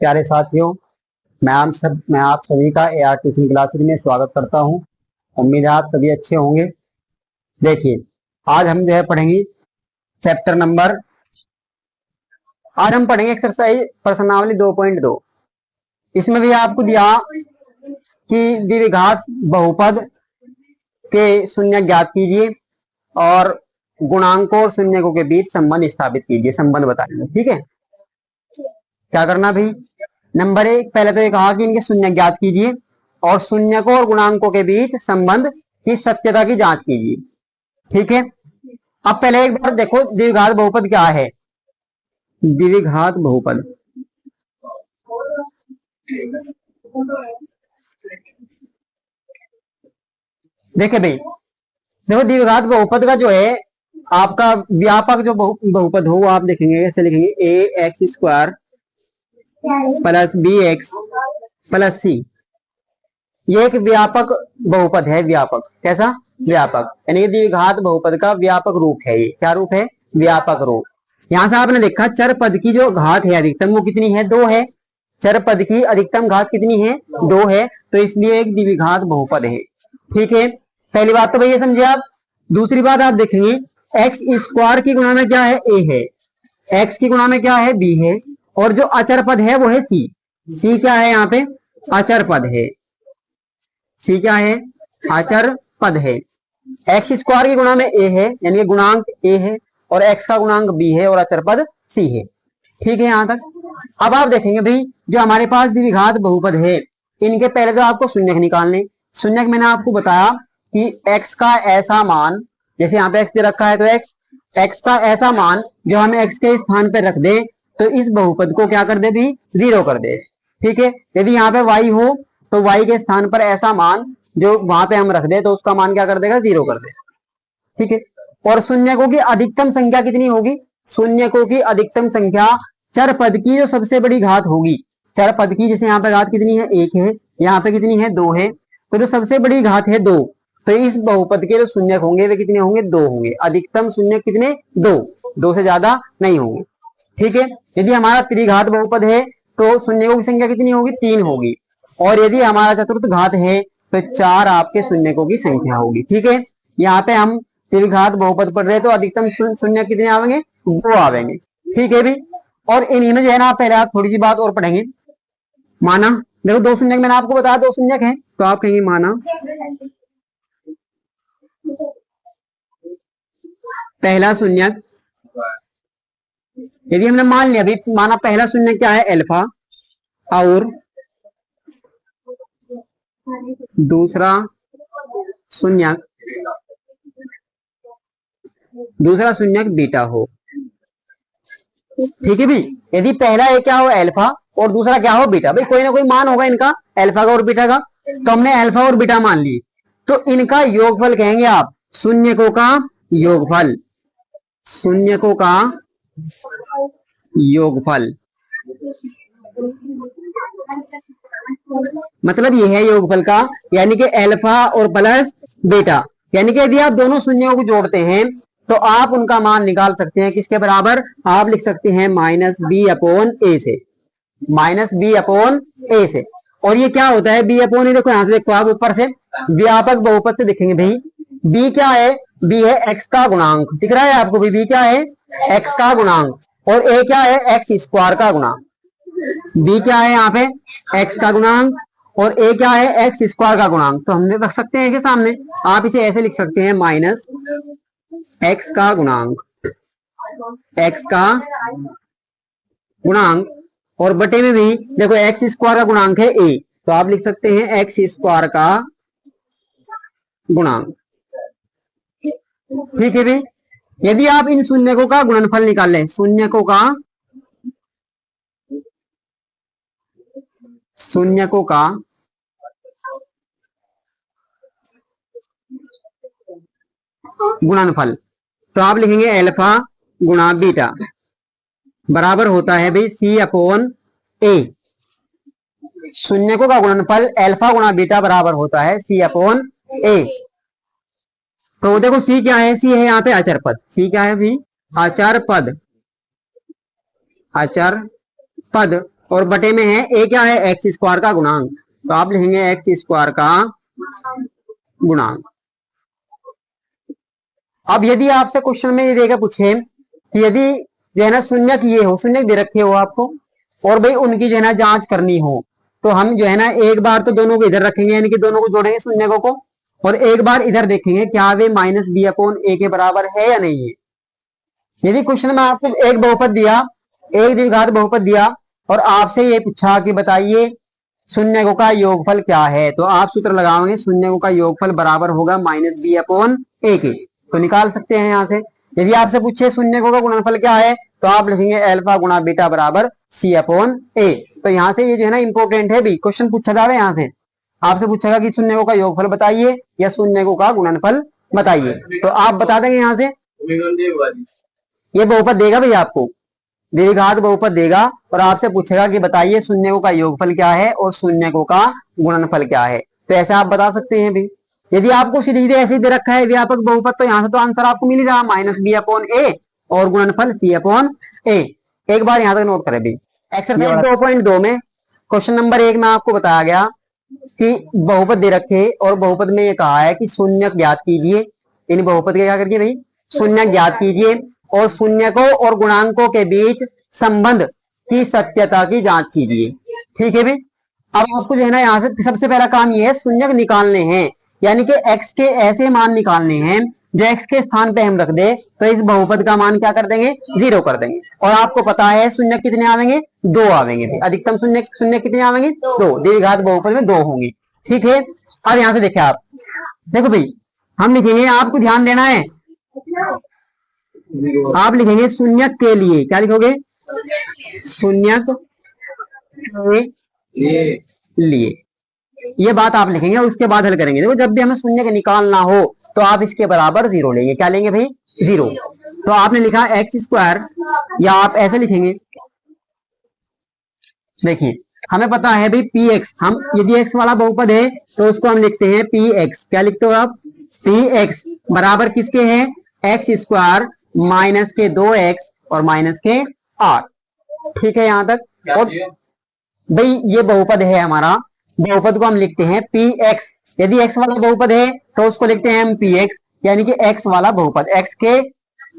प्यारे साथियों, मैं आप सभी का AR ट्यूशन क्लासेस में स्वागत करता हूं। उम्मीद है आप सभी अच्छे होंगे। देखिए, आज हम जो है पढ़ेंगे चैप्टर नंबर, आज हम पढ़ेंगे एक्सरसाइज प्रश्नावली 2.2। इसमें भी आपको दिया कि द्विघात बहुपद के शून्य ज्ञात कीजिए और गुणांकों और शून्यकों के बीच संबंध स्थापित कीजिए, संबंध बताइए। ठीक है, क्या करना भाई? नंबर 1, पहले तो ये कहा कि इनके शून्य ज्ञात कीजिए और शून्यकों और गुणांकों के बीच संबंध की सत्यता की जांच कीजिए। ठीक है, अब पहले एक बार देखो द्विघात बहुपद क्या है। द्विघात बहुपद, देखे भाई, देखो द्विघात बहुपद का जो है आपका व्यापक जो बहुपद हो वो आप देखेंगे, ऐसे लिखेंगे ax² plus bx plus c। ये एक व्यापक बहुपद है। व्यापक कैसा? व्यापक, यानी द्विघात बहुपद का व्यापक रूप है। ये क्या रूप है? व्यापक रूप। यहां से आपने देखा चर पद की जो घात है अधिकतम वो कितनी है? 2 है। चर पद की अधिकतम घात कितनी है? 2 है, तो इसलिए एक द्विघात बहुपद है। ठीक है, पहली बात तो भैया समझे आप। दूसरी बात आप देखेंगे x² की गुणा में क्या है? a है, x की गुणा में क्या है? b है, और जो अचर पद है वो है c। c क्या है? यहाँ पे अचर पद है। c क्या है? अचर पद है। x² की गुणा में a है, यानी गुणांक a है, और x का गुणांक b है, और अचर पद c है। ठीक है यहां तक। अब आप देखेंगे भाई, जो हमारे पास द्विघात बहुपद है इनके पहले तो आपको शून्यक निकालने। शून्यक मैंने आपको बताया कि x का ऐसा मान, जैसे यहाँ पे x दे रखा है तो x का ऐसा मान जो हम x के स्थान पे रख दे तो इस बहुपद को क्या कर दे भी? 0 कर दे। ठीक है, यदि यहाँ पे y हो तो y के स्थान पर ऐसा मान जो वहां पे हम रख दे तो उसका मान क्या कर देगा? 0 कर देगा। ठीक है, और शून्यकों की अधिकतम संख्या कितनी होगी? शून्यकों की अधिकतम संख्या चर पद की जो सबसे बड़ी घात होगी। चर पद की जैसे यहाँ पे घात कितनी है? 1 है, यहाँ पे कितनी है? 2 है, तो जो सबसे बड़ी घात है 2, तो इस बहुपद के जो शून्यक होंगे वे कितने होंगे? 2 होंगे। अधिकतम शून्यक कितने? 2 से ज्यादा नहीं होंगे। ठीक है, यदि हमारा त्रिघात बहुपद है तो शून्यकों की संख्या कितनी होगी? 3 होगी, और यदि हमारा चतुर्थ घात है तो 4 आपके शून्यकों की संख्या होगी। ठीक है, यहाँ पे हम त्रिघात बहुपद पढ़ रहे तो अधिकतम शून्य कितने आवेंगे? 2 आवेंगे। ठीक है भी, और इन्हीं में जो है ना पहले आप थोड़ी सी बात और पढ़ेंगे। माना, देखो 2 शून्यक मैंने आपको बताया, 2 शून्यक है, तो आप कहेंगे माना पहला शून्यक, यदि हमने मान लिया अभी, माना पहला शून्यक क्या है? अल्फा, और दूसरा शून्यक बीटा हो। ठीक है भी, यदि पहला एक क्या हो? अल्फा, और दूसरा क्या हो? बीटा। भाई कोई ना कोई मान होगा इनका, अल्फा का और बीटा का, तो हमने अल्फा और बीटा मान ली, तो इनका योगफल कहेंगे आप। शून्यकों का योगफल, शून्यकों का योगफल मतलब यह है योगफल का, यानी कि अल्फा और प्लस बीटा। यानी कि यदि आप दोनों शून्यों को जोड़ते हैं तो आप उनका मान निकाल सकते हैं किसके बराबर? आप लिख सकते हैं -b/a से, -b/a से। और ये क्या होता है? b/a, देखो यहां से देखो आप ऊपर से व्यापक बहुपद से देखेंगे भाई, b क्या है? b है x का गुणांक, दिख रहा है आपको भी? b क्या है? x का गुणांक, और a क्या है? x² का गुणांक। b क्या है यहाँ पे? x का गुणांक, और a क्या है? x² का गुणांक। तो हम रख सकते हैं कि सामने आप इसे ऐसे लिख सकते हैं, माइनस x का गुणांक, x का गुणांक, और बटे में भी देखो x² का गुणांक है a, तो आप लिख सकते हैं x² का गुणांक। ठीक है भाई, यदि आप इन शून्यकों का गुणनफल निकाल लें, शून्यकों का गुणनफल, तो आप लिखेंगे अल्फा गुणा बीटा बराबर होता है भाई c/a। शून्यकों का गुणनफल अल्फा गुणा बीटा बराबर होता है c/a। तो देखो c क्या है? c है यहाँ पे अचर पद। c क्या है भी? अचर पद, अचर पद। और बटे में है ए क्या है, एक्स स्क्वायर का गुणांक, तो आप लिखेंगे एक्स स्क्वायर का गुणांक। अब यदि आपसे क्वेश्चन में ये देगा पूछे कि यदि जो है ना शून्यक ये हो, शून्यक दे रखे हो आपको, और भाई उनकी जो है ना जांच करनी हो, तो हम जो है ना एक बार तो दोनों को इधर रखेंगे, यानी कि दोनों को जोड़ेंगे शून्यकों को, और एक बार इधर देखेंगे क्या वे माइनस बी अपॉन ए के बराबर है या नहीं है। यदि क्वेश्चन में आपको एक बहुपद दिया, एक द्विघात बहुपद दिया, और आपसे ये पूछा कि बताइए शून्यकों का योगफल क्या है, तो आप सूत्र लगाओगे शून्यकों का योगफल बराबर होगा माइनस बी अपॉन ए के, तो निकाल सकते हैं यहां से। यदि आपसे पूछे शून्यकों का गुणनफल क्या है, तो आप लिखेंगे अल्फा गुणा बीटा बराबर सी अपॉन ए। तो यहाँ से ये जो है ना इंपॉर्टेंट है भी, क्वेश्चन पूछा जा रहा है यहाँ से, आपसे पूछेगा कि शून्यकों का योगफल बताइए या शून्यकों का गुणनफल बताइए, तो आप बता देंगे यहाँ से। ये बहुपद देगा भाई आपको, द्विघात बहुपद देगा, और आपसे पूछेगा कि बताइए शून्यकों का योगफल क्या है और शून्यकों का गुणनफल क्या है, तो ऐसे आप बता सकते हैं भी। यदि आपको सीधे ऐसे दे रखा है व्यापक बहुपद, तो यहाँ से तो आंसर आपको मिल ही रहा, माइनस बी अपॉन ए और गुणनफल सी अपॉन ए। एक बार यहाँ तक नोट करें भी। एक्सरसाइज 2.2 में क्वेश्चन नंबर 1 में आपको बताया गया कि बहुपद दे रखे, और बहुपद में ये कहा है कि शून्यक ज्ञात कीजिए, इन बहुपद के क्या करिए भाई, शून्यक ज्ञात कीजिए, और शून्यकों और गुणांकों के बीच संबंध की सत्यता की जांच कीजिए। ठीक है भाई। अब आपको जो है ना यहाँ से सबसे पहला काम ये है शून्यक निकालने हैं, यानी कि x के ऐसे मान निकालने हैं जो x के स्थान पे हम रख दे, तो इस बहुपद का मान क्या कर देंगे, 0 कर देंगे। और आपको पता है शून्य कितने आवेंगे, 2 आवेंगे, अधिकतम शून्य शून्य कितने आवेंगे, 2, द्विघात बहुपद में 2 होंगे। ठीक है। अब यहां से देखिए आप, देखो भाई हम लिखेंगे, आपको ध्यान देना है, आप लिखेंगे शून्यक के लिए, क्या लिखोगे, शून्यक के लिए, ये बात आप लिखेंगे और उसके बाद हल करेंगे। देखो जब भी हमें शून्य निकालना हो तो आप इसके बराबर 0 लेंगे, क्या लेंगे भाई, 0। तो आपने लिखा एक्स स्क्वायर, या आप ऐसे लिखेंगे, देखिए हमें पता है भाई पी एक्स, हम यदि एक्स वाला बहुपद है तो उसको हम लिखते हैं पी एक्स, क्या लिखते हो आप, पी एक्स बराबर किसके हैं, एक्स स्क्वायर माइनस के 2x और माइनस के 8। ठीक है यहां तक। और भाई ये बहुपद है हमारा, बहुपद को हम लिखते हैं पी एक्स, यदि एक्स वाला बहुपद है तो उसको लिखते हैं हम पी एक्स, यानी कि एक्स वाला बहुपद, एक्स के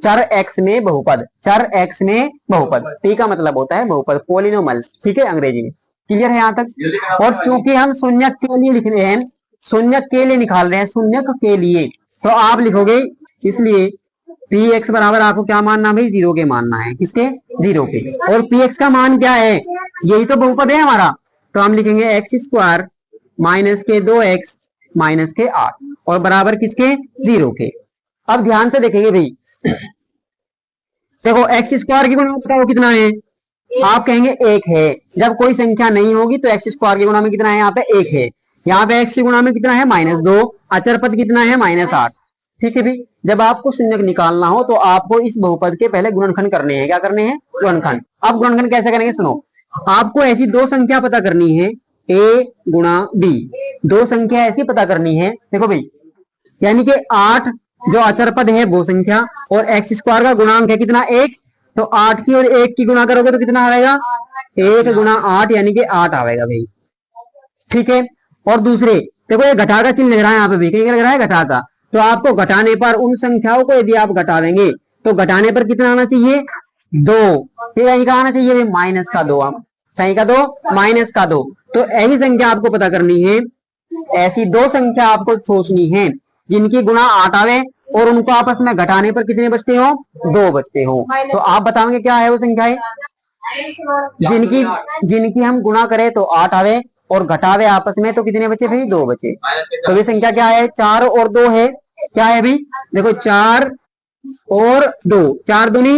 चर एक्स में बहुपद, चर एक्स में बहुपद, पी का मतलब होता है बहुपद, पोलिनोमल्स। ठीक है अंग्रेजी में, क्लियर है यहाँ तक। और चूंकि हम शून्यक के लिए लिख रहे हैं, शून्यक के लिए निकाल रहे हैं, शून्यक के लिए, तो आप लिखोगे इसलिए पी एक्स बराबर आपको क्या मानना भाई, 0 के मानना है, किसके, 0 के। और पी एक्स का मान क्या है, यही तो बहुपद है हमारा, तो हम लिखेंगे एक्स स्क्वायर माइनस के 2x माइनस के 8 और बराबर किसके, 0 के। अब ध्यान से देखेंगे भाई, देखो एक्स स्क्वायर की गुणा बताओ कितना है, आप कहेंगे 1 है, जब कोई संख्या नहीं होगी तो एक्स स्क्वायर की गुणा में कितना है, यहाँ पे 1 है, यहाँ पे एक्स की गुणा में कितना है, -2, अचर पद कितना है, -8। ठीक है भाई। जब आपको शून्यक निकालना हो तो आपको इस बहुपद के पहले गुणनखंड करने हैं, क्या करने हैं, गुणनखंड। अब गुणनखंड कैसे करेंगे, सुनो, आपको ऐसी दो संख्या पता करनी है, a गुणा b, दो संख्या ऐसी पता करनी है, देखो भाई, यानी कि 8 जो अचर पद है वो संख्या, और एक्स स्क्वायर का गुणांक है कितना, 1, तो 8 की और 1 की गुणा करोगे तो कितना आएगा, 1 गुणा 8 यानी कि 8 आएगा भाई। ठीक है। और दूसरे देखो ये घटा का चिन्ह लग रहा है यहाँ पे भी, कहीं लग रहा है घटा का, तो आपको घटाने पर उन संख्याओं को यदि आप घटा देंगे तो घटाने पर कितना आना चाहिए, 2, फिर यही का आना चाहिए माइनस का 2, सही का 2 माइनस का 2। तो ऐसी संख्या आपको पता करनी है, ऐसी दो संख्या आपको सोचनी है जिनकी गुणा 8 आवे और उनको आपस में घटाने पर कितने बचते हो, 2 बचते हो। तो आप बताओगे क्या है वो संख्याएं, जिनकी हम गुणा करें तो 8 आवे और घटावे आपस में तो कितने बचे भाई, 2 बचे। तो ये संख्या क्या है, 4 और 2 है, क्या है भाई, देखो 4 और 2, 4 दूनी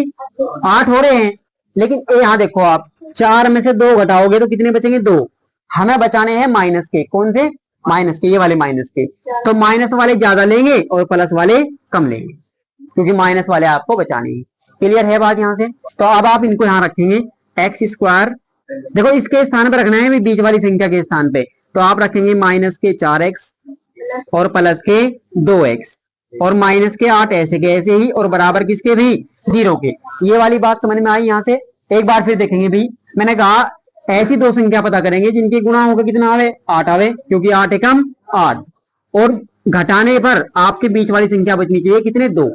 8 हो रहे हैं, लेकिन यहाँ देखो आप 4 में से 2 घटाओगे तो कितने बचेंगे, 2। हमें बचाने हैं माइनस के, कौन से, माइनस के, ये वाले माइनस के, तो माइनस वाले ज्यादा लेंगे और प्लस वाले कम लेंगे, क्योंकि माइनस वाले आपको बचाने हैं। क्लियर है बात यहाँ से। तो अब आप इनको यहाँ रखेंगे एक्स स्क्वायर, देखो इसके स्थान पर रखना है बीच वाली संख्या के स्थान पे, तो आप रखेंगे माइनस के 4x और प्लस के 2x और माइनस के 8 ऐसे के ऐसे ही, और बराबर किसके भी, 0 के। ये वाली बात समझ में आई यहाँ से। एक बार फिर देखेंगे भी, मैंने कहा ऐसी दो संख्या पता करेंगे जिनके गुणा होगा कितना आवे, 8 आवे, क्योंकि 8 एकम 8, और घटाने पर आपके बीच वाली संख्या बचनी चाहिए कितने, 2,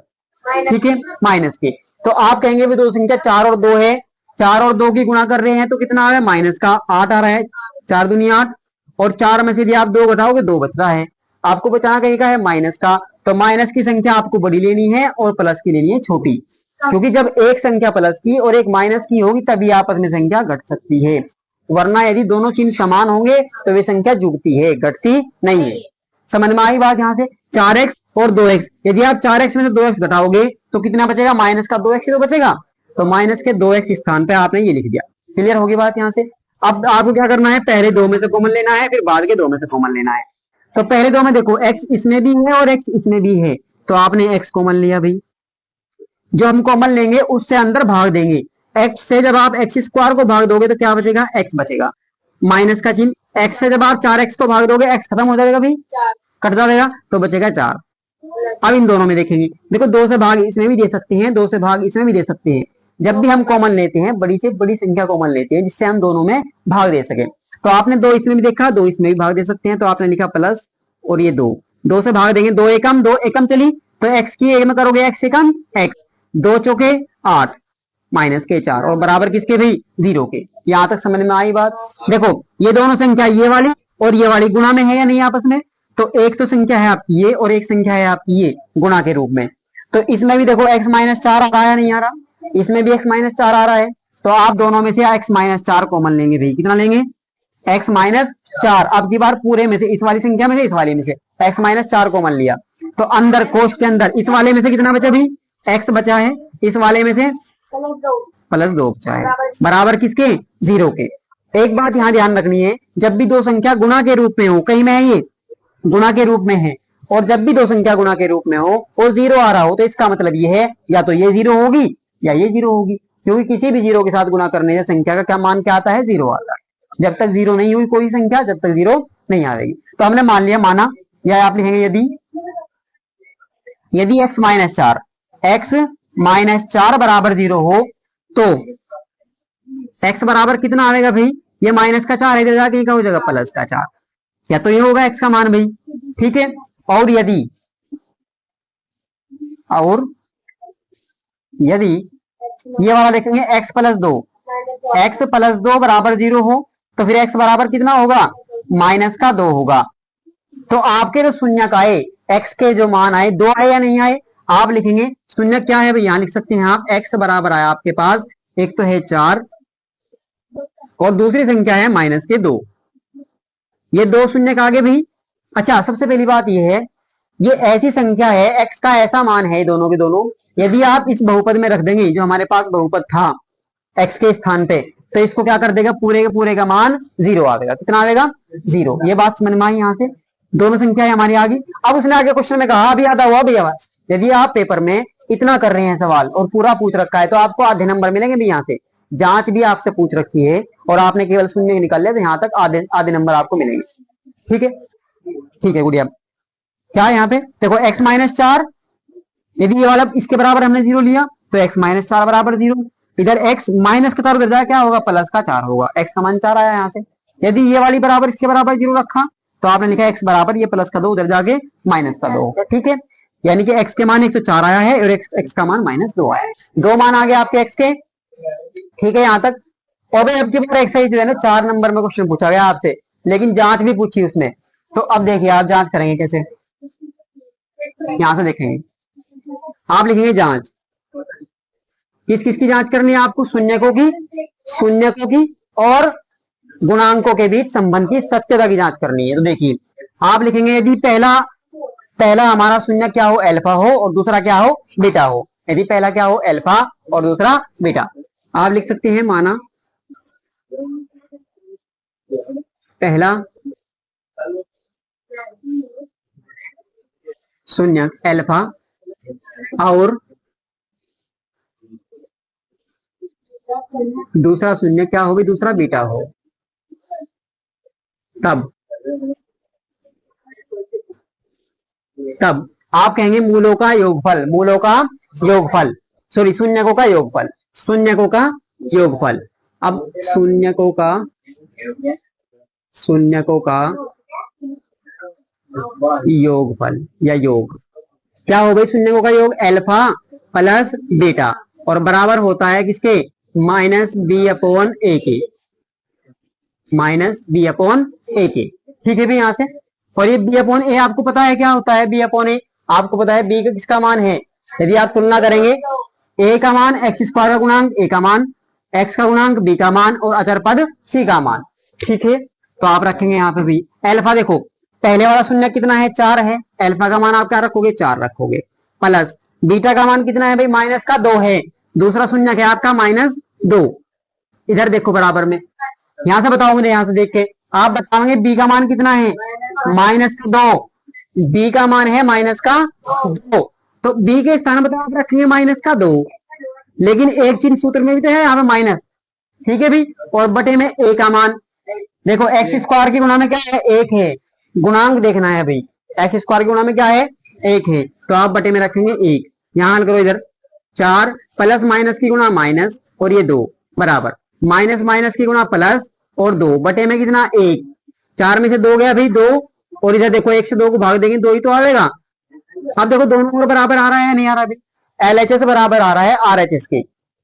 ठीक है, माइनस के। तो आप कहेंगे भी दो संख्या 4 और 2 है, 4 और 2 की गुणा कर रहे हैं तो कितना आ रहा है, माइनस का 8 आ रहा है, 4 दूनी 8, और 4 में से यदि आप 2 घटाओगे 2 बच रहा है, आपको बचाना कहीं का है, माइनस का। तो माइनस की संख्या आपको बड़ी लेनी है और प्लस की लेनी है छोटी, क्योंकि जब एक संख्या प्लस की और एक माइनस की होगी तभी आपस में संख्या घट सकती है, वरना यदि दोनों चिन्ह समान होंगे तो वे संख्या जुड़ती है, घटती नहीं है। समझ में आई बात यहाँ से। 4x और 2x, यदि आप 4x में से 2x घटाओगे तो कितना बचेगा, माइनस का 2x ही तो बचेगा, तो माइनस के 2x स्थान पे आपने ये लिख दिया। क्लियर होगी बात यहाँ से। अब आपको क्या करना है, पहले दो में से कॉमन लेना है, फिर बाद के दो में से कॉमन लेना है। तो पहले दो में देखो x इसमें भी है और x इसमें भी है, तो आपने x कॉमन लिया भाई, जो हम कॉमन लेंगे उससे अंदर भाग देंगे, x से जब आप x स्क्वायर को भाग दोगे तो क्या बचेगा, x बचेगा, माइनस का चिन्ह, x से जब आप 4x को भाग दोगे x खत्म हो जाएगा भाई, कट जाएगा, तो बचेगा 4। अब इन दोनों में देखेंगे, देखो 2 से भाग इसमें भी दे सकते हैं, 2 से भाग इसमें भी दे सकते हैं, जब भी हम कॉमन लेते हैं बड़ी से बड़ी संख्या कॉमन लेते हैं जिससे हम दोनों में भाग दे सके। तो आपने 2 इसमें भी देखा, 2 इसमें भी भाग दे सकते हैं, तो आपने लिखा प्लस, और ये 2 से भाग देंगे, 2 एकम 2 एकम चली, तो x की एक में करोगे x एकम x, 2 चौके 8, माइनस के 4, और बराबर किसके भाई, 0 के। यहां तक समझ में आई बात। देखो ये दोनों संख्या ये वाली और ये वाली गुणा में है या नहीं आपस में, तो एक तो संख्या है आपकी ये और एक संख्या है आपकी ये गुणा के रूप में, तो इसमें भी देखो x माइनस 4 आ रहा है, नहीं आ रहा, इसमें भी x माइनस 4 आ रहा है, तो आप दोनों में से x माइनस 4 कॉमन लेंगे भाई, कितना लेंगे, x माइनस 4। अब की बार पूरे में से, इस वाली संख्या में से इस वाली में से x माइनस 4 कॉमन लिया, तो अंदर कोष्ठ के अंदर इस वाले में से कितना बचा भाई, x बचा है, इस वाले में से प्लस 2 बचा है, बराबर किसके, 0 के। एक बात यहां ध्यान रखनी है, जब भी दो संख्या गुणा के रूप में हो, कहीं में है ये गुणा के रूप में है, और जब भी दो संख्या गुणा के रूप में हो और 0 आ रहा हो तो इसका मतलब ये है या तो ये 0 होगी या ये 0 होगी, क्योंकि किसी भी 0 के साथ गुणा करने से संख्या का क्या मान क्या आता है, 0 आता है। जब तक 0 नहीं हुई कोई संख्या, जब तक 0 नहीं आएगी। तो हमने मान लिया, माना, या आप लिखेंगे यदि x माइनस 4 बराबर 0 हो तो x बराबर कितना आएगा भाई, ये माइनस का 4 इधर जाके क्या हो जाएगा, प्लस का 4, या तो ये होगा x का मान भाई, ठीक है। और यदि ये वाला देखेंगे x प्लस 2 बराबर 0 हो तो फिर x बराबर कितना होगा, माइनस का 2 होगा। तो आपके जो शून्य का आए, x के जो मान आए 2 आए या नहीं आए, आप लिखेंगे शून्य क्या है भाई, यहां लिख सकते हैं आप, x बराबर आया आपके पास, एक तो है 4 और दूसरी संख्या है माइनस के 2, ये 2 शून्य का आगे भी। अच्छा, सबसे पहली बात ये है, ये ऐसी संख्या है, x का ऐसा मान है दोनों के दोनों, यदि आप इस बहुपद में रख देंगे, जो हमारे पास बहुपद था x के स्थान पे, तो इसको क्या कर देगा, पूरे के पूरे का मान 0 आएगा, कितना आएगा, 0। ये बात समझ में आई यहाँ से, दोनों संख्याएं हमारी आ गई। अब उसने आगे क्वेश्चन में कहा, अभी आता हुआ भैया, यदि आप पेपर में इतना कर रहे हैं सवाल और पूरा पूछ रखा है तो आपको आधे नंबर मिलेंगे भी, यहाँ से जांच भी आपसे पूछ रखी है और आपने केवल शून्य निकाल लिया, तो यहाँ तक आधे नंबर आपको मिलेंगे, ठीक है, ठीक है गुड़िया। क्या है यहाँ पे देखो, x माइनस 4, यदि ये वाला इसके बराबर हमने 0 लिया तो x माइनस 4 बराबर 0, इधर x माइनस का 4 उधर जाए क्या होगा, प्लस का 4 होगा, x का मान 4 आया यहाँ से। यदि ये वाली बराबर इसके बराबर 0 रखा तो आपने लिखा x बराबर ये प्लस का 2 उधर जाके माइनस का 2 होगा, ठीक है। यानी कि x के मान 104 आया है और x का मान -2 आया है, 2 मान आ गए आपके x के, ठीक है यहाँ तक। और अब की बार एक्सरसाइज है ना, 4 नंबर में क्वेश्चन पूछा गया आपसे, लेकिन जांच भी पूछी उसमें, तो अब देखिए आप जांच करेंगे कैसे, यहां से देखेंगे, आप लिखेंगे जांच, किस किस की जांच करनी है आपको, शून्यकों की और गुणांकों के बीच संबंध की सत्यता की जांच करनी है। तो देखिए आप लिखेंगे, यदि पहला हमारा शून्य क्या हो, अल्फा हो, और दूसरा क्या हो, बीटा हो। यदि पहला क्या हो, अल्फा, और दूसरा बीटा, आप लिख सकते हैं, माना पहला शून्य अल्फा और दूसरा शून्य क्या हो, दूसरा बीटा हो, तब आप कहेंगे मूलों का योगफल, सॉरी शून्यकों का योगफल, अब शून्यकों का शून्यकों का योगफल या योग क्या हो गई, शून्यकों का योग अल्फा प्लस बीटा और बराबर होता है किसके, माइनस बी अपॉन ए के, माइनस बी अपॉन ए के। ठीक है भी यहाँ से। और ये बी अपॉन ए आपको पता है क्या होता है, बी अपॉन ए आपको पता है बी का किसका मान है, यदि आप तुलना करेंगे ए का मान एक्स स्क्वायर का गुणांक ए का मान, एक्स का गुणांक बी का मान और अचर पद सी का मान। ठीक है, तो आप रखेंगे यहाँ पे भी अल्फा, देखो पहले वाला शून्य कितना है, 4 है, अल्फा का मान आप क्या रखोगे, 4 रखोगे, प्लस बीटा का मान कितना है भाई, माइनस का 2 है, दूसरा शून्य है आपका -2, इधर देखो बराबर में, यहां से बताओ मुझे, यहां से देख के आप बताओगे बी का मान कितना है, -2, बी का मान है -2, तो बी के स्थान पर आप रखेंगे -2, लेकिन एक चिन्ह सूत्र में भी तो है यहाँ पे माइनस। ठीक है भी, और बटे में ए का मान, देखो एक्स स्क्वायर की गुणा में क्या है, 1 है, गुणांक देखना है भाई, एक्स स्क्वायर की गुणा में क्या है, 1 है, तो आप बटे में रखेंगे 1, यहां हल करो इधर 4 प्लस माइनस की गुणा माइनस और ये 2 बराबर माइनस माइनस की गुणा प्लस और 2 बटे में कितना 1, 4 में से 2 गया भाई 2, और इधर देखो 1 से 2 को भाग देंगे 2 ही तो आएगा। अब देखो दोनों बराबर आ रहा है या नहीं आ रहा, LHS बराबर आ रहा है RHS के,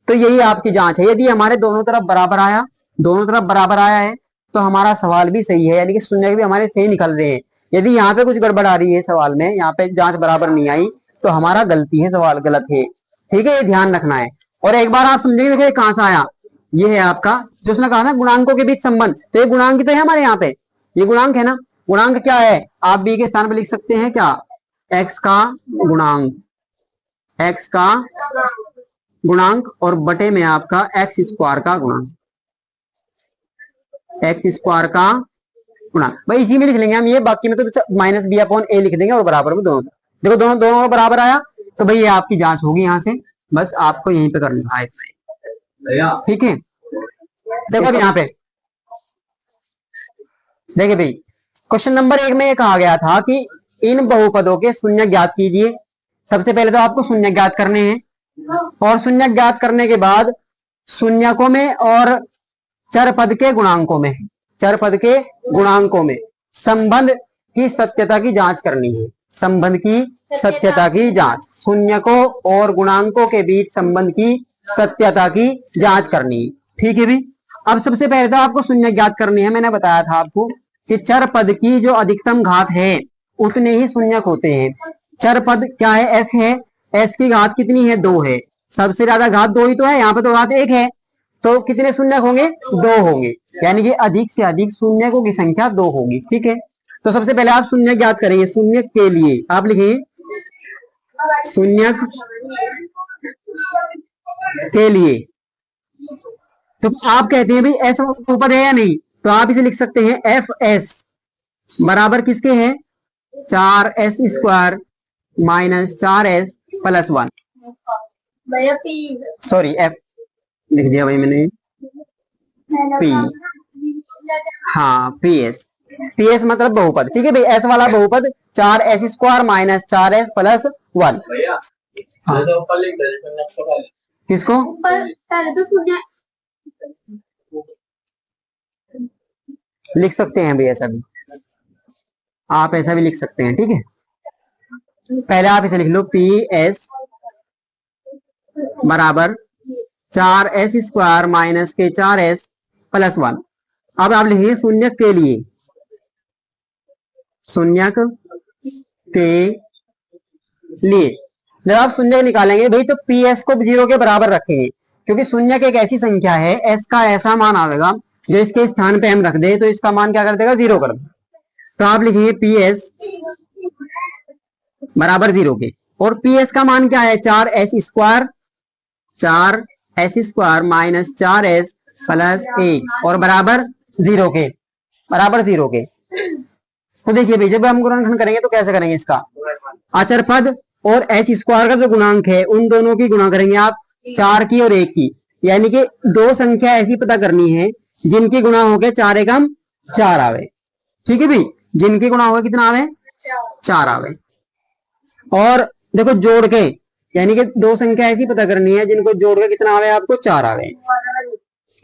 तो यही आपकी जांच है, यदि हमारे दोनों तरफ बराबर आया, दोनों तरफ बराबर आया है तो हमारा सवाल भी सही है, यानी कि शून्य भी हमारे सही निकल रहे हैं। यदि यहाँ पे कुछ गड़बड़ आ रही है सवाल में, यहाँ पे जांच बराबर नहीं आई, तो हमारा गलती है, सवाल गलत है। ठीक है, ये ध्यान रखना है। और एक बार आप समझेंगे, देखिए कहां से आया, ये है आपका जो उसने कहा ना गुणांकों के बीच संबंध, तो ये गुणांक तो है हमारे यहाँ पे, ये गुणांक है ना, गुणांक क्या है, आप बी के स्थान पर लिख सकते हैं क्या, एक्स का गुणांक, एक्स का गुणांक और बटे में आपका एक्स स्क्वायर का गुणांक, एक्स स्क्वायर का गुणा, भाई इसी में लिख लेंगे हम ये, बाकी में तो माइनस बी अपॉन ए लिख देंगे और बराबर में दोनों, देखो दोनों दोनों बराबर आया, तो भाई ये आपकी जांच होगी यहाँ से, बस आपको यहीं पे करना है। ठीक है, देखो अब यहाँ पे देखिए भाई, क्वेश्चन नंबर 1 में ये कहा गया था कि इन बहुपदों के शून्य ज्ञात कीजिए। सबसे पहले तो आपको शून्य ज्ञात करने हैं, और शून्य ज्ञात करने के बाद शून्यकों में और चर पद के गुणांकों में, चर पद के गुणांकों में संबंध की सत्यता की जांच करनी है, संबंध की सत्यता की जांच, शून्यकों और गुणांकों के बीच संबंध की सत्यता की जांच करनी है। ठीक है भी, अब सबसे पहले तो आपको शून्य ज्ञात करनी है। मैंने बताया था आपको कि चर पद की जो अधिकतम घात है उतने ही शून्यक होते हैं। चर पद क्या है, एस है, एस की घात कितनी है, 2 है, सबसे ज्यादा घात 2 ही तो है, यहाँ पे तो घात 1 है, तो कितने शून्यक होंगे, 2 होंगे, यानी कि अधिक से अधिक शून्यकों की संख्या 2 होगी। ठीक है, तो सबसे पहले आप शून्य ज्ञात करेंगे, शून्य के लिए आप लिखिए शून्य के लिए, तो आप कहते हैं भाई एस बहुपद है या नहीं, तो आप इसे लिख सकते हैं एफ एस बराबर किसके हैं, 4s square minus 4s plus 1, sorry F लिख दिया भाई मैंने, पी, हाँ पी एस मतलब बहुपद। ठीक है भाई, एस वाला बहुपद 4s square minus 4s plus 1, हाँ किसको, लिख सकते हैं भाई, ऐसा भी आप ऐसा भी लिख सकते हैं। ठीक है, पहले आप इसे लिख लो, पी एस बराबर 4s स्क्वायर माइनस के 4s प्लस 1। अब आप लिखिए शून्यक के लिए, शून्यक के लिए जब आप शून्यक निकालेंगे भाई तो पी एस को 0 के बराबर रखेंगे, क्योंकि शून्यक एक ऐसी संख्या है, एस का ऐसा मान आएगा जो इसके स्थान पे हम रख दे तो इसका मान क्या कर देगा, 0 कर देगा। तो आप लिखिए पी एस बराबर 0 के, और पी एस का मान क्या है, 4s square, 4s square minus 4s plus 1 और बराबर 0 के, बराबर 0 के। तो देखिए भाई जब हम गुणनखंड करेंगे तो कैसे करेंगे, इसका अचर पद और एस स्क्वायर का जो गुणांक है उन दोनों की गुणा करेंगे आप, 4 की और 1 की, यानी कि दो संख्या ऐसी पता करनी है जिनकी गुणा होके 4 एकम 4 आवे। ठीक है भाई, जिनकी गुणा होगा कितना आवे, 4 आवे। और देखो जोड़ के, यानी कि दो संख्या ऐसी पता करनी है जिनको जोड़ के कितना आवे आपको, 4 आवे।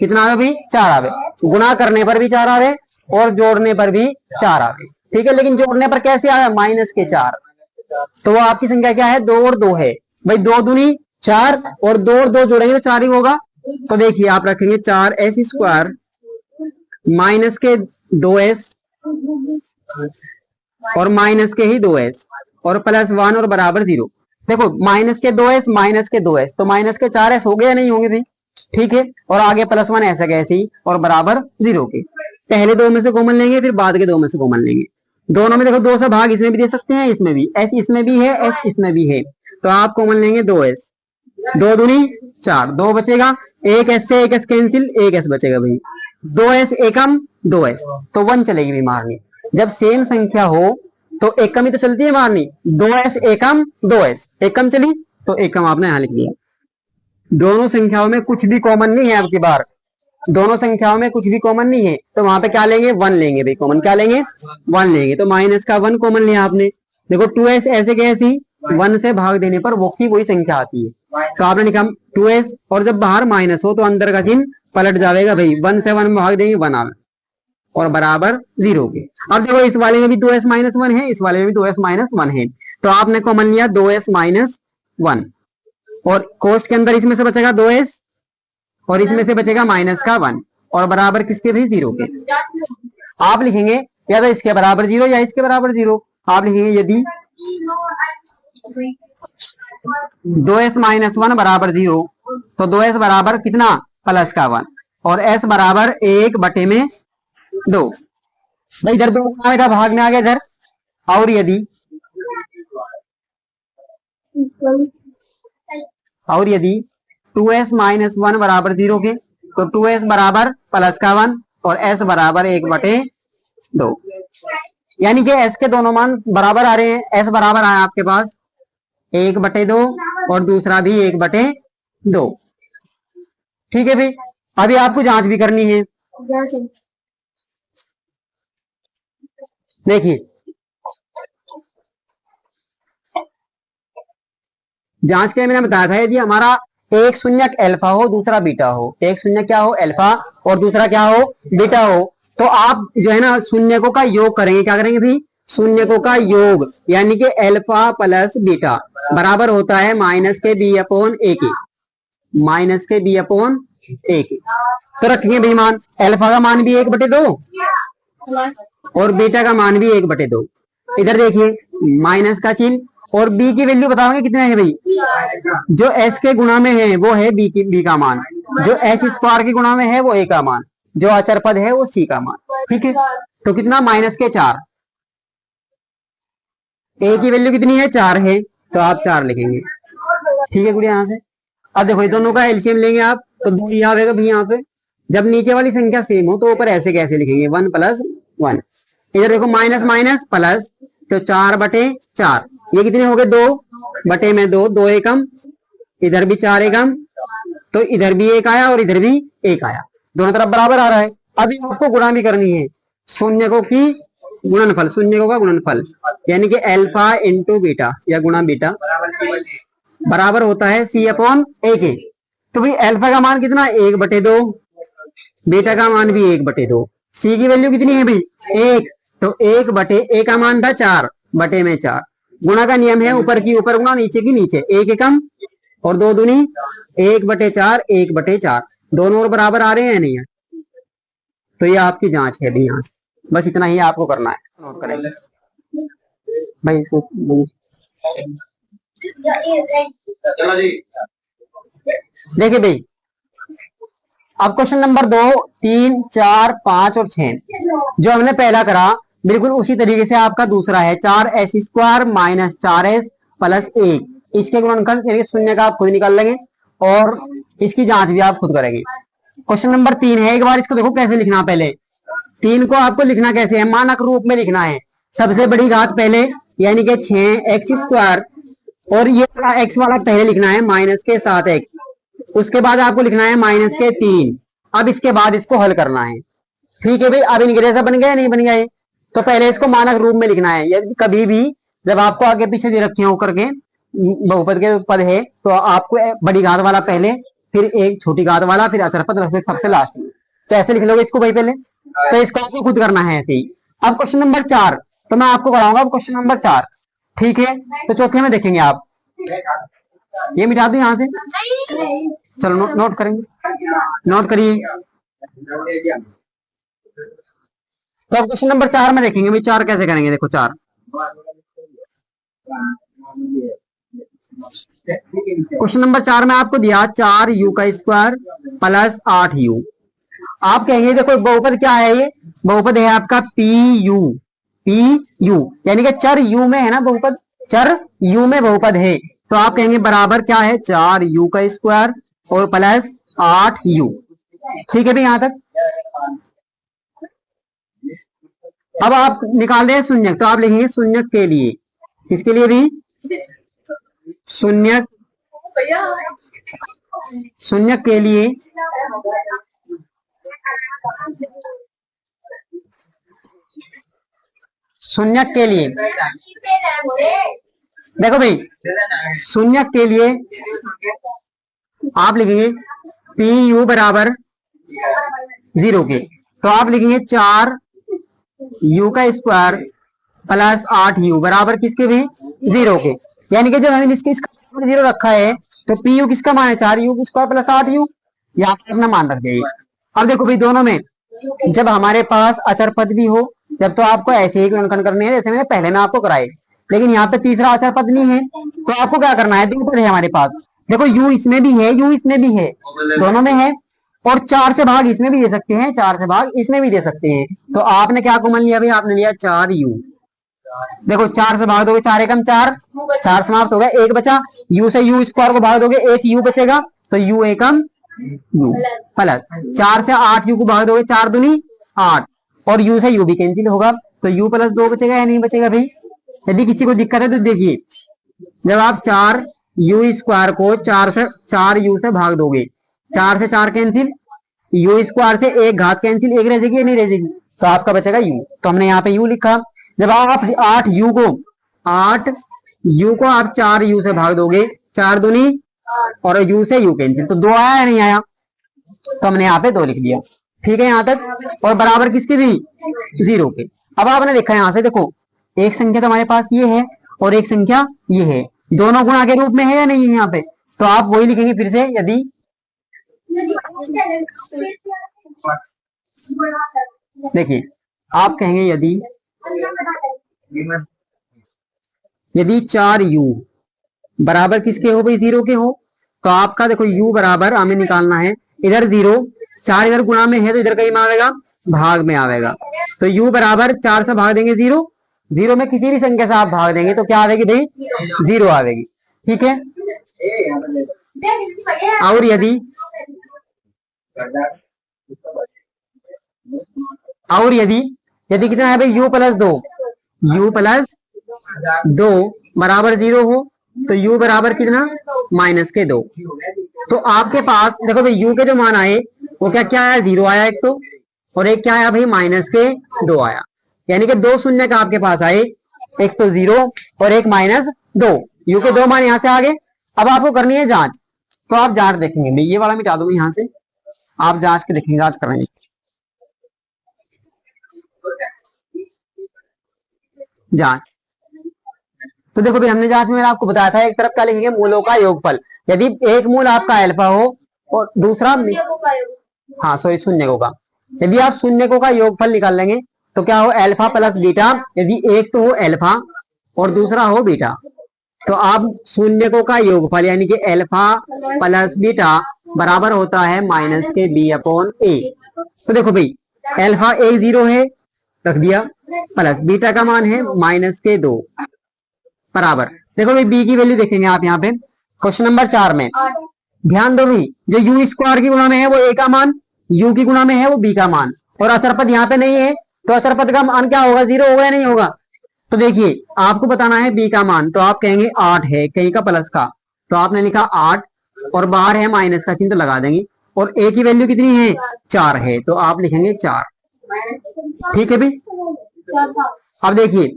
कितना आवे भाई? 4 आवे। गुणा करने पर भी 4 आवे और जोड़ने पर भी 4 आवे। ठीक है, लेकिन जोड़ने पर कैसे आया? -4। तो वो आपकी संख्या क्या है? 2 और 2 है भाई। 2 दूनी 4 और 2 और 2 जोड़ेंगे तो 4 ही होगा। तो देखिए आप रखेंगे 4s² माइनस के 2s और माइनस के ही 2s और +1 और बराबर 0। देखो माइनस के 2s माइनस के 2s तो माइनस के 4s हो गए या नहीं होंगे भाई? ठीक है, और आगे +1 ऐसा कैसे ही और बराबर 0 के। पहले 2 में से कॉमन लेंगे, फिर बाद के 2 में से कॉमन लेंगे। दोनों में देखो 2 से भाग इसमें भी दे सकते हैं, इसमें भी, s इसमें भी है, s इसमें भी है। तो आप कॉमन लेंगे 2s। 2 दूनी 4, 2 बचेगा। एक s से एक s कैंसिल, एक s बचेगा भाई। 2s एकम 2s तो 1 चलेगी भाई मारनी। जब सेम संख्या हो तो एकम ही तो चलती है मारनी। 2s एकम 2s, एकम चली तो एकम आपने यहां लिख दिया। दोनों संख्याओं में कुछ भी कॉमन नहीं है आपकी बार, दोनों संख्याओं में कुछ भी कॉमन नहीं है, तो वहां पे क्या लेंगे? 1 लेंगे भाई। कॉमन क्या लेंगे? 1 लेंगे। तो माइनस का 1 कॉमन लिया आपने। देखो 2s ऐसे गए थी, 1 से भाग देने पर वो की वही संख्या आती है। तो आपने लिखा 2s और जब बाहर माइनस हो तो अंदर का चिन्ह पलट जाएगा भाई। 1 से 1 में भाग देंगे 1 आवे और बराबर 0 के। अब देखो इस वाले में भी 2s - 1 है, इस वाले में भी 2s - 1 है। तो आपने कॉमन लिया 2s - 1 और कोष्ट के अंदर इसमें से बचेगा 2s और इसमें से बचेगा -1 और बराबर किसके भी? 0 के। आप लिखेंगे या तो इसके बराबर 0 या इसके बराबर 0। आप लिखेंगे यदि 2s - 1 बराबर 0 तो 2s बराबर कितना? +1 और s बराबर 1/2। भाई इधर 2 इधर भाग में आ गया इधर। और यदि 2s - 1 बराबर 0 के तो 2s बराबर +1 और s बराबर 1/2। यानी कि s के दोनों मान बराबर आ रहे हैं। s बराबर आया आपके पास 1/2 और दूसरा भी 1/2। ठीक है भाई, अभी आपको जांच भी करनी है। देखिए जांच के मैंने बताया था यदि हमारा एक शून्यक अल्फा हो दूसरा बीटा हो, एक शून्य क्या हो? अल्फा और दूसरा क्या हो? बीटा हो, तो आप जो है ना शून्यकों का योग करेंगे। क्या करेंगे भाई? शून्यकों का योग, यानी कि अल्फा प्लस बीटा बराबर होता है -b/a के, -b/a के। तो रखेंगे भाई मान, अल्फा का मान भी 1/2 और बीटा का मान भी 1/2। इधर देखिए माइनस का चिन्ह और b की वैल्यू बताओगे कितना है भाई? जो s के गुणा में है वो है b का मान, जो s² के गुणा में है वो a का मान, जो अचर पद है वो c का मान। ठीक है, तो कितना? -4। a की वैल्यू कितनी है? 4 है, तो आप 4 लिखेंगे। ठीक है गुड़िया, यहां से अब देखो दोनों का एलसीएम लेंगे आप तो 2 यहाँ आएगा भाई। यहाँ पे जब नीचे वाली संख्या सेम हो तो ऊपर ऐसे कैसे लिखेंगे? 1 + 1। इधर देखो माइनस माइनस प्लस, तो 4/4 ये कितने हो गए? 2/2, 2 एकम, इधर भी 4 एकम, तो इधर भी 1 आया और इधर भी 1 आया, दोनों तरफ बराबर आ रहा है। अभी आपको गुणा भी करनी है, शून्यकों की गुणनफल, शून्यकों का गुणनफल, यानी कि अल्फा इंटू बीटा या गुणा बीटा बराबर होता है c/a के। तो भाई अल्फा का मान कितना? 1/2, बीटा का मान भी 1/2, c की वैल्यू कितनी है भाई? 1, तो 1/a का मान था 4/4। गुणा का नियम है ऊपर की ऊपर गुणा, नीचे की नीचे, 1 एकम और 2 दूनी 1/4, 1/4, दोनों और बराबर आ रहे हैं नहीं है। तो ये आपकी जांच है भाई, यहाँ से बस इतना ही आपको करना है, नोट करेंगे भाई। देखिए भाई अब क्वेश्चन नंबर 2, 3, 4, 5 और 6 जो हमने पहला करा बिल्कुल उसी तरीके से आपका दूसरा है। 4s² - 4s + 1 इसके गुणनखंड शून्य का आप खुद निकाल लेंगे और इसकी जांच भी आप खुद करेंगे। क्वेश्चन नंबर 3 है, एक बार इसको देखो कैसे लिखना। पहले 3 को आपको लिखना कैसे है? मानक रूप में लिखना है, सबसे बड़ी घात पहले, यानी कि 6x², और ये x वाला पहले लिखना है -7x, उसके बाद आपको लिखना है -3। अब इसके बाद इसको हल करना है। ठीक है भाई, अब इनके जैसा बन गया नहीं बन गया? तो पहले इसको मानक रूप में लिखना है। यदि कभी भी जब आपको आगे पीछे दे रखे हो करके बहुपद के पद है तो आपको बड़ी घात वाला पहले, फिर एक छोटी घात वाला, फिर अचर पद सबसे लास्ट में। तो ऐसे लिख लोगे इसको भाई पहले, तो इसको आपको खुद करना है ऐसे ही। अब क्वेश्चन नंबर 4 तो मैं आपको कराऊंगा, अब क्वेश्चन नंबर 4 ठीक है। तो चौथे में देखेंगे आप, ये मिटा दो यहाँ से, चलो नोट करेंगे, नोट करिए। तो अब क्वेश्चन नंबर 4 में देखेंगे भाई 4 कैसे करेंगे। देखो 4 क्वेश्चन नंबर 4 में आपको दिया 4u का स्क्वायर प्लस 8u। आप कहेंगे देखो बहुपद क्या है, ये बहुपद है आपका पी यू यानी कि चर u में है ना बहुपद, चर u में बहुपद है। तो आप कहेंगे बराबर क्या है 4u का स्क्वायर और प्लस 8u। ठीक है भाई यहां तक। अब आप निकाल रहे हैं शून्यक, तो आप लिखेंगे शून्यक के लिए, किसके लिए भी, शून्यक, शून्यक के लिए शून्यक के लिए देखो भाई शून्यक के लिए आप लिखेंगे पी यू बराबर 0 के। तो आप लिखेंगे 4u का स्क्वायर प्लस 8u बराबर किसके भी 0 के। यानी कि जब हमने इसके 0 रखा है तो पी यू किसका मान है 4u स्क्वायर प्लस 8u, यहाँ पर अपना मान रख देंगे। अब देखो भाई दोनों में जब हमारे पास अचर पद भी हो, जब तो आपको ऐसे ही अंकन करने हैं जैसे मैंने पहले में आपको कराए, लेकिन यहाँ पे तीसरा अचर पद नहीं है तो आपको क्या करना है, दो पद है हमारे पास। देखो u इसमें भी है, u इसमें भी है, दोनों में है, और 4 से भाग इसमें भी दे सकते हैं, 4 से भाग इसमें भी दे सकते हैं। तो आपने क्या कॉमन लिया भाई, आपने लिया 4u। देखो 4 से भाग दोगे 4 एकम 4, 4 समाप्त हो गया, एक बचा, u से u स्क्वायर को भाग दोगे एक u बचेगा, तो u एकम u प्लस 4 से 8u को भाग दोगे 4 दूनी 8, और u से u भी कैंसिल होगा, तो u प्लस 2 बचेगा या नहीं बचेगा भाई। यदि किसी को दिक्कत है तो देखिए, जब आप 4u स्क्वायर को 4u से भाग दोगे, 4 से 4 कैंसिल, u स्क्वायर से एक घात कैंसिल, एक रह जाएगी या नहीं रह जाएगी, तो आपका बचेगा u। तो हमने यहाँ पे u लिखा। जब आप 8u को 4u से भाग दोगे, 4 दूनी और u से u कैंसिल, तो 2 आया या नहीं आया, तो हमने यहाँ पे 2 लिख दिया। ठीक है यहाँ तक, और बराबर किसके भी 0 के। अब आपने देखा यहाँ से, देखो एक संख्या तो हमारे पास ये है और एक संख्या ये है, दोनों गुणा के रूप में है या नहीं है यहाँ पे, तो आप वही लिखेंगे फिर से। यदि देखिए आप कहेंगे यदि 4u बराबर किसके हो भाई 0 के हो, तो आपका देखो u बराबर हमें निकालना है, इधर 0, 4 इधर गुणा में है तो इधर कहीं में आवेगा, भाग में आवेगा। तो u बराबर 4 से भाग देंगे 0, 0 में किसी भी संख्या से आप भाग देंगे तो क्या आवेगी भाई 0 आवेगी। ठीक है, और यदि कितना है भाई u प्लस 2 बराबर 0 हो, तो u बराबर कितना -2। तो आपके पास देखो भाई u के जो मान आए वो क्या क्या आया, 0 आया एक तो, और एक क्या आया भाई -2 आया। यानी कि 2 शून्य का आपके पास आए, एक तो 0 और एक -2, u के 2 मान यहाँ से आ गए। अब आपको करनी है जांच, तो आप जांच देखेंगे, मैं ये वाला मिटा दूंगा यहाँ से, आप जांच के देखेंगे, जांच करेंगे। जांच तो देखो भाई हमने जांच में आपको बताया था, एक तरफ क्या लिखेंगे मूलों का योगफल। यदि एक मूल आपका अल्फा हो और दूसरा हाँ सॉरी शून्यकों का, यदि आप शून्यकों का योगफल निकाल लेंगे तो क्या हो अल्फा प्लस बीटा, यदि एक तो हो अल्फा और दूसरा हो बीटा, तो आप शून्यकों का योगफल यानी कि अल्फा प्लस बीटा बराबर होता है -b/a। तो देखो भाई अल्फा 1 0 है रख दिया, प्लस बीटा का मान है -2 बराबर। देखो भाई बी की वैल्यू देखेंगे आप यहाँ पे क्वेश्चन नंबर 4 में, ध्यान दो भाई जो u स्क्वायर की गुणा में है वो a का मान, u की गुणा में है वो b का मान, और अचर पद यहाँ पे नहीं है तो अचर पद का मान क्या होगा 0 होगा या नहीं होगा। तो देखिए आपको बताना है b का मान, तो आप कहेंगे 8 है कहीं का प्लस का, तो आपने लिखा 8 और बाहर है माइनस का चिन्ह तो लगा देंगे, और a की वैल्यू कितनी है 4 है, तो आप लिखेंगे 4। ठीक है भाई, अब देखिए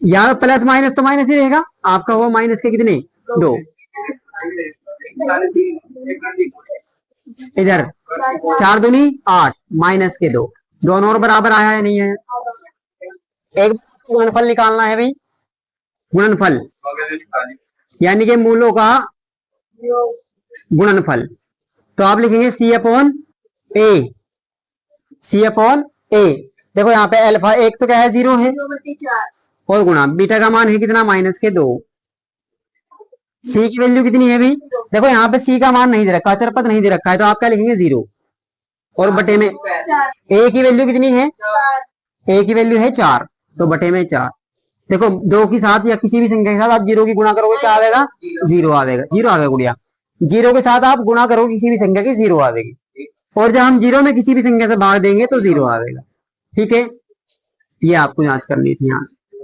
यार प्लस माइनस तो माइनस ही रहेगा, आपका हुआ माइनस के कितने 2, इधर 4 दूनी 8 माइनस के 2, दोनों और बराबर आया है नहीं है। एक गुणनफल निकालना है भाई, गुणनफल यानी कि मूलों का गुणनफल। तो आप लिखेंगे सी अपॉन ए, सी अपॉन ए। देखो यहाँ पे अल्फा एक तो क्या है 0 है, और गुणा बीटा का मान है कितना माइनस के 2। सी की वैल्यू कितनी है भाई, देखो यहाँ पे सी का मान नहीं दे रखा, अचर पद नहीं दे रखा है, तो आप क्या लिखेंगे 0, और बटे में ए की वैल्यू कितनी है, ए की वैल्यू है 4, तो बटे में 4। देखो 2 के साथ या किसी भी संख्या के साथ आप 0 की गुणा करोगे क्या आएगा, 0 आएगा, 0 आ गया गुड़िया। 0 के साथ आप गुणा करोगे किसी भी संख्या की, 0 आएगी, और जब हम 0 में किसी भी संख्या से भाग देंगे तो 0 आएगा। ठीक है, ये आपको जांच करनी थी यहाँ से।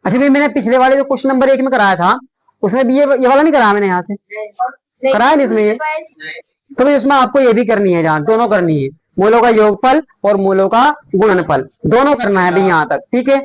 अच्छा भाई मैंने पिछले वाले जो क्वेश्चन नंबर 1 में कराया था उसमें भी ये वाला नहीं कराया मैंने, यहाँ से कराया नहीं इसमें ये, तो भाई उसमें आपको ये भी करनी है जांच, दोनों करनी है, मूलों का योगफल और मूलों का गुणनफल, दोनों करना है भाई यहाँ तक। ठीक है।